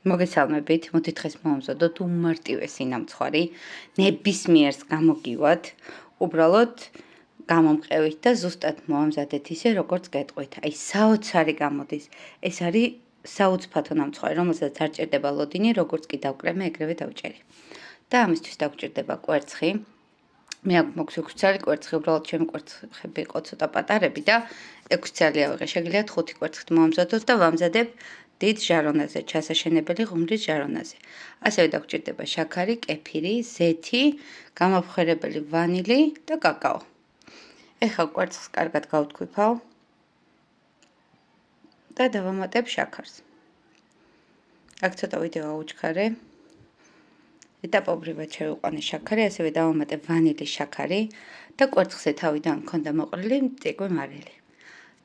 მოგესალმებით, მოდით დღეს მოვამზადოთ უმარტივესი ნამცხვარი, ნებისმიერს გამოგივათ, უბრალოდ გამომყევით და ზუსტად მოვამზადეთ ისე, როგორც გეტყვით. აი, საოცარი გამოდის. ეს არის საოცფათო ნამცხვარი, რომელსაც არ ჭირდება ლოდინი, როგორც კი დავკრემე, ეგრევე დავჭერი. და ამისთვის დაგვჭირდება კვერცხი. მე აქ მოგსუქცარი კვერცხი, უბრალოდ ჩემი კვერცხები იყო ცოტა პატარები და 6 ცალი ავიღე. შეგიძლიათ 5 კვერცხით მოვამზადოთ და ვამზადებ დიდ ჟარონაზე, ჩასაშენებელი ღუმრის ჟარონაზე. ასევე დაგვჭირდება შაქარი, კეფირი, ზეთი, გამოფხვრებელი ვანილი და კაკაო. ეხლა კვერცხს კარგად გავთქვიფავ და დავამატებ შაქარს. აქ ცოტა ვიდეო აუჩქარე. ეტაპობრივად შევიყვანე შაქარი, ასევე დავამატებ ვანილის შაქარი და კვერცხზე თავიდან მქონდა მოყრილი მტიკვი მარილი.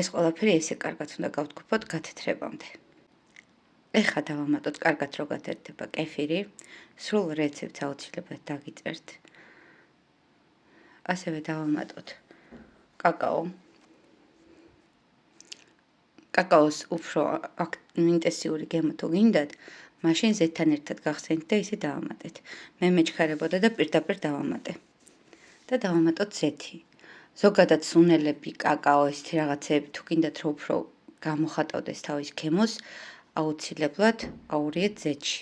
ეს ყველაფერი ესე კარგად უნდა გავთქვიფოთ გათეთრებამდე. ეხლა დავამატოთ კარგად რო გათეთრდება კეფირი, სრულ რეცეპტს აუცილებლად დაგიწერთ. ასევე დავამატოთ კაკაო. კაკაოს უფრო ინტენსიური გემო თუ გინდათ, მაშინ ზეთთან ერთად გახსენით და ისე დავამატეთ. მე მეჩქარებოდა და პირდაპირ დავამატე. და დავამატოთ ზეთი. ზოგადად სუნელები, კაკაო, ესეთი რაღაცები თუ გინდათ რომ უფრო გამოხატავდეს თავის გემოს, აუცილებლად აურიეთ ზეთში.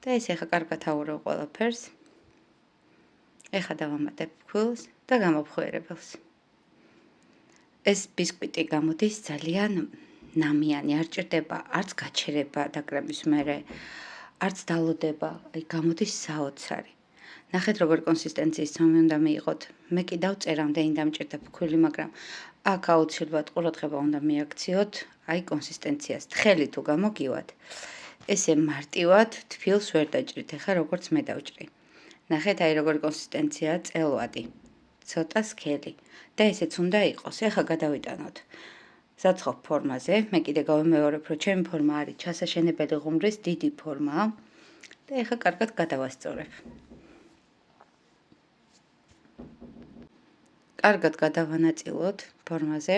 და ეს ახლა კარგად აურავ ყველაფერს. ეხლა დავამატებ ფქვილს და გამოფხვერებელს. ეს ბისკვიტი გამოდის ძალიან ნამიანი, არ ჭირდება არც გაჩერება დაკრემის მერე, არც დალოდება, აი გამოდის საოცარი. ნახეთ როგორ კონსისტენციის ცომი უნდა მიიღოთ. მე კი დავწერ რამდენი დამჭირდა ფქვილი, მაგრამ აქ აუცილებლად ყურადღება უნდა მიაქციოთ აი კონსისტენციას. თხელი თუ გამოგივათ, ესე მარტივად თბილს ვერ დაჭრით, ახლა როგორც მე დავჭრი. ნახეთ აი როგორი კონსისტენციაა, წელვადი, ცოტა სქელი და ესეც უნდა იყოს. ახლა გადავიტანოთ საცხობ ფორმაზე. მე კიდე გავიმეორებ, რომ ჩემი ფორმა არის ჩასაშენებელი ღუმრის დიდი ფორმა და ახლა კარგად გადავასწორებ. კარგად გადავანაწილოთ ფორმაზე.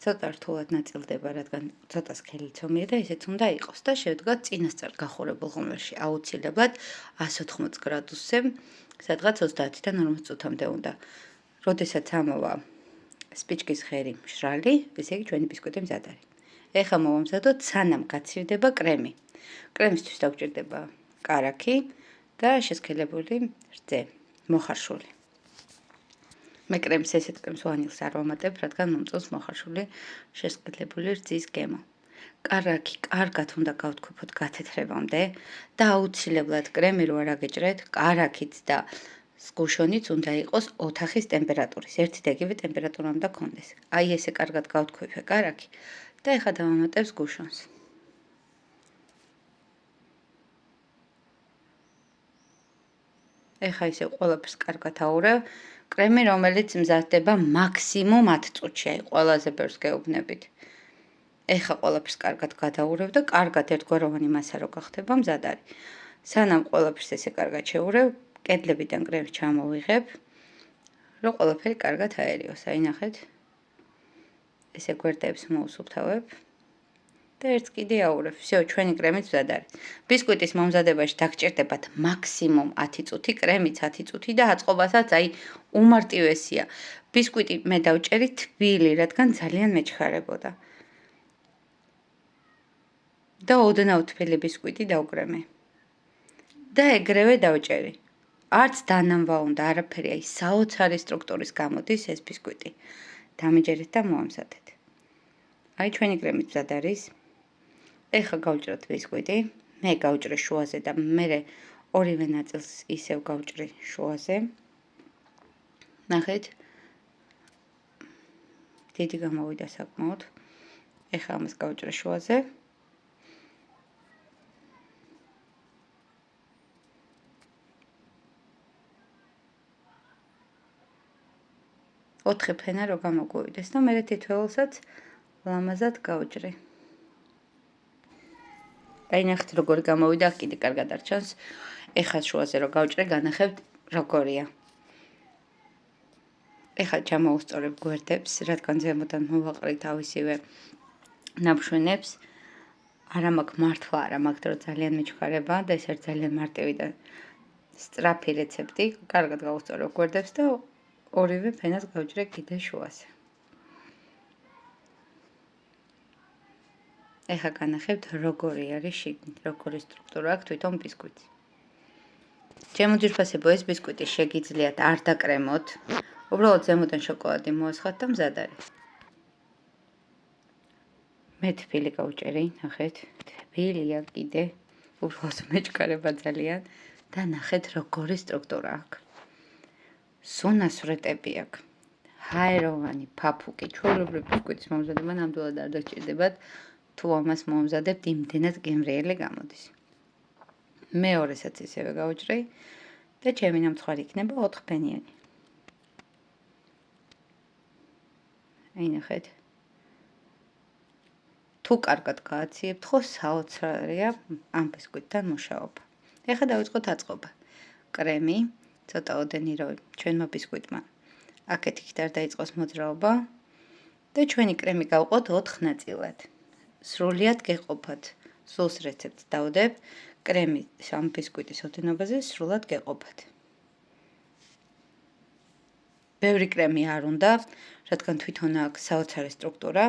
ცოტა რთულად ნაწილდება, რადგან ცოტა სქელი ცომია და ესეც უნდა იყოს და შევდგათ წინასწარ გახურებულ ღუმერში. აუცილებლად 180 გრადუსზე, სადღაც 30-დან 40 წუთამდე უნდა. როდესაც ამოვა სპიჩკის ღერი მშრალი, ესე იგი ჩვენი ბისკვიტი მზად არის. ეხლა მოვამზადოთ სანამ გაცივდება კრემი. კრემისთვის დაგვჭირდება კარაქი და შესქელებული რძე, მოხარშული. მე კრემს ესეთ კრემს ვანილს არ ვამატებ, რადგან მომწონს მოხარშული შესქელებული რძის გემო. კარაქი კარგად უნდა გავთქვიფოთ გათეთრებამდე და აუცილებლად კრემი რო არ აგეჭრეთ, კარაქით და სკუშონიც უნდა იყოს ოთახის ტემპერატურის, ერთი და იგივე ტემპერატურა უნდა ქონდეს. აი ესე კარგად გავთქვიფე კარაქი და ეხლა დავამატებ სკუშონს. ეხლა ისე ყველაფერს კარგად აურავ. კრემი, რომელიც მზადდება მაქსიმუმ 10 წუთში, აი ყველაზე ბევრს გეუბნებით. ეხლა ყველაფერს კარგად გადაურევ და კარგად ერთგვაროვანი მასა რო გახდება, მზად არის. სანამ ყველაფერს ესე კარგად შევურევ, კედლებიდან კრემს ჩამოვიღებ, რომ ყველაფერი კარგად აერიოს. აი ნახეთ. ესე გვერდებს მოვსუფთავებ და ერთს კიდე აურევ. всё, ჩვენი კრემიც მზად არის. ბისკვიტის მომზადებაში დაგჭირდებათ მაქსიმუმ 10 წუთი, კრემიც 10 წუთი და აწყობასაც აი უმარტივესია. ბისკვიტი მე დავჭერი თბილი, რადგან ძალიან მეჩქარებოდა. და ოდნავ თბილი ბისკვიტი დავკრემე. და ეგრევე დავჭერი. არც დანამვა უნდა, არაფერი, აი საოცარი სტრუქტურის გამოდის ეს ბისკვიტი. დამიჯერეთ და მოვამზადეთ. აი ჩვენი კრემი მზად არის. ეხლა გავჭრათ ბისკვიტი, მე გავჭრე შუაზე და მე ორივე ნაწილს ისევ გავჭრი შუაზე. ნახეთ. დიდი გამოვიდა საკმაოდ. ეხლა ამას გავჭრე შუაზე. ოთხი ფენა რო გამოგვივიდეს და მე თითოეულსაც ლამაზად გავჭრი. აი ნახეთ როგორი გამოვიდა, კიდე კარგად არ ჩანს. ეხლა შუაზე რო გავჭრე, განახებთ როგორია. ეხლა ჩამოვუსწორებ გვერდებს, რადგან ზემოდან მოვაყრით ავისივე ნამშვენებს. არა მაქვს მართლა, არა მაქვს, რომ ძალიან მიჩქარება და ეს არის ძალიან მარტივი და სწრაფი რეცეპტი. კარგად გავუსწორო გვერდებს და ორივე ფენას გავჭრე კიდე შუაზე. ეხლა განახებთ როგორი არის შიგნით, როგორი სტრუქტურა აქვს თვითონ ბისკვიტი. ჩემო ძვირფასებო, ეს ბისკვიტი შეგიძლიათ არ დაკრემოთ, უბრალოდ ზემოდან შოკოლადი მოასხათ და მზად არის. მე თბილი გავჭერი, ნახეთ, თბილია კიდე, უბრალოდ მეჩქარება ძალიან და ნახეთ როგორი სტრუქტურა აქვს. სუნასვრეტები აქვს. ჰაეროვანი ფაფუკი, ჩვეულებრივ ბისკვიტის მომზადება ნამდვილად არ დაჭირდებათ, თუ ამას მომზადებთ, იმდენად გემრიელი გამოდის. მეორესაც ისევე გავჭრე და ჩემი ნამცხვარი იქნება 4 ფენიანი. აი ნახეთ. თუ კარგად გააციებთ, ხო საოცარია ამ ბისკვიტთან მუშაობა. ეხლა დავიწყოთ აწყობა. კრემი, ცოტა ოდენი რომ ჩვენმა ბისკვიტმა აქეთ-იქით არ დაიწყოს მოძრაობა და ჩვენი კრემი გავყოთ 4 ნაწილად. სრულიად გეყოფათ. სულს რეცეპტს დავდებ, კრემი ამ ბისკვიტის ოდენობაზე სრულად გეყოფათ. ბევრი კრემი არ უნდა, რადგან თვითონ აქვს საოცარი სტრუქტურა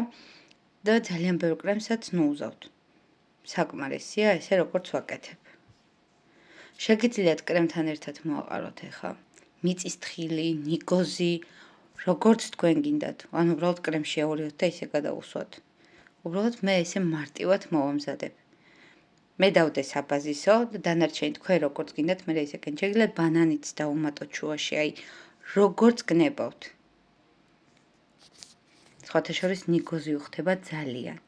და ძალიან ბევრ კრემსაც ნუუზავთ. საკმარისია ესე როგორც ვაკეთებ. შეგიძლიათ კრემთან ერთად მოაყაროთ ახლა მიწის თხილი, ნიგოზი, როგორც თქვენ გინდათ. ან უბრალოდ კრემში ავარიოთ და ისე გადავუსვათ. უბრალოდ მე ესე მარტივად მოვამზადებ. მე დავდე საბაზისო და დანარჩენი თქვენ როგორც გინდათ, მე ისე შეგიძლიათ ბანანიც დავუმატოთ შუაში, აი როგორც გნებავთ. სხვათა შორის ნიგოზი უხდება ძალიან.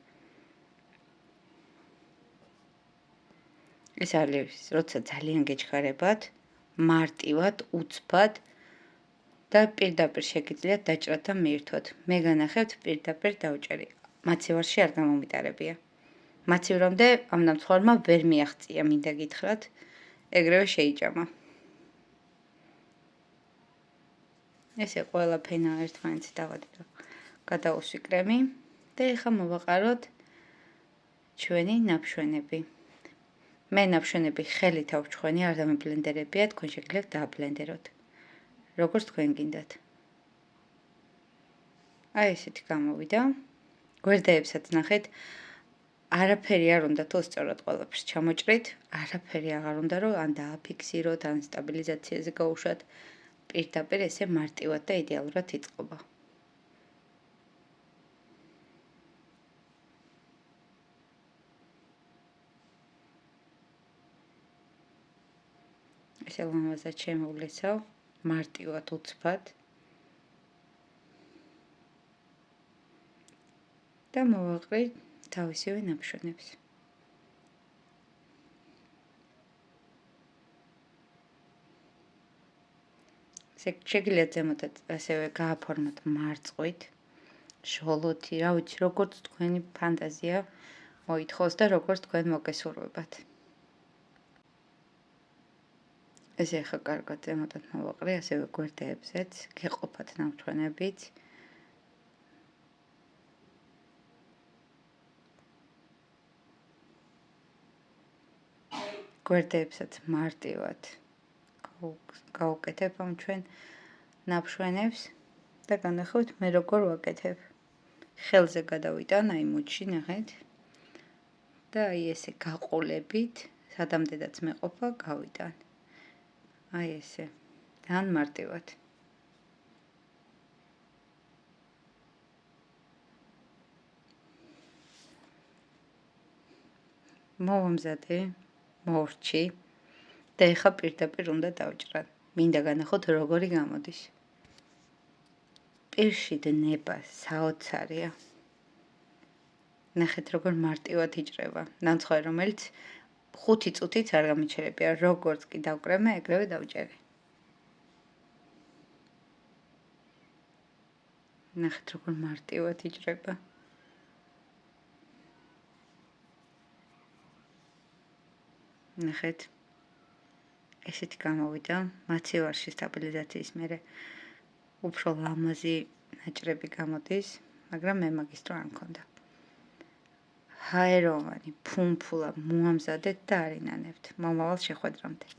ეს არის, როცა ძალიან გეჩქარებათ, მარტივად, უცბად და პირდაპირ შეგიძლიათ დაჭრათ და მიირთვათ. მე განახებთ პირდაპირ დავჭერი. მაცივარში არ გამომიტარებია. მაცივრამდე ამ ნამცხვარმა ვერ მიაღწია, მინდა გითხრათ, ეგრევე შეიჭამა. ესე ყველა ფენა ერთმანეთს დავადე და გადავუსვი კრემი და ეხლა მოვაყაროთ ჩვენი ნაფშვენები. მე ნაფშვენები ხელით ავჩხვენი, არ დამიბლენდერებია, თქვენ შეგიძლიათ დააბლენდეროთ. როგორც თქვენ გინდათ. აი ესეთი გამოვიდა. გვერდეებსაც ნახეთ. არაფერი არ უნდა თუ სწორად ყველაფერს ჩამოჭრით, არაფერი აღარ უნდა რომ ან დააფიქსიროთ, ან სტაბილიზაციაზე გაუშვათ. პირდაპირ ესე მარტივად და იდეალურად იწყობა. ესე ლამაზად შემოვლესავ, მარტივად უცბად. და მოვაყრი თავისივე ნაფშვენებს. შეგიძლიათ ზემოდაც ასევე გააფორმოთ მარწყვით, შოლოთი, რა ვიცი, როგორც თქვენი ფანტაზია მოითხოვს და როგორც თქვენ მოგესურვებათ. ესე ახლა კარგად ზემოდაც მოვაყრი, ასევე გვერდეებზეც, გეყოფათ ნამჩვენებიც. გვერდეებსაც მარტივად გავუკეთებ ამ ჩვენ ნაფშვენებს და განახავთ მე როგორ ვაკეთებ. ხელზე გადავიტან, აი მუჩში ნახეთ. და აი ესე გაყოლებით, სადამდედაც მეყოფა, გავიტან. აი ესე. ძალიან მარტივად. მოვამზადე, მორჩი და ეხლა პირდაპირ უნდა დავჭრათ. მინდა განახოთ როგორი გამოდის. პირში დნება საოცარია. ნახეთ როგორ მარტივად იჭრება. ნამცხვარი რომელიც 5 წუთით არ გამიჩერებია, როგორც კი დავკრემე, ეგრევე დავჭერე. ნახეთ როგორ მარტივად იჭრება. ნახეთ. ესეთი გამოვიდა, მაცივარში სტაბილიზაციის მერე უფრო ლამაზი ნაჭრები გამოდის, მაგრამ მე მაგის დრო არ მქონდა. ჰაეროვანი, ფუმფულა მოამზადეთ და არინანებთ. მომავალ შეხვედრამდე.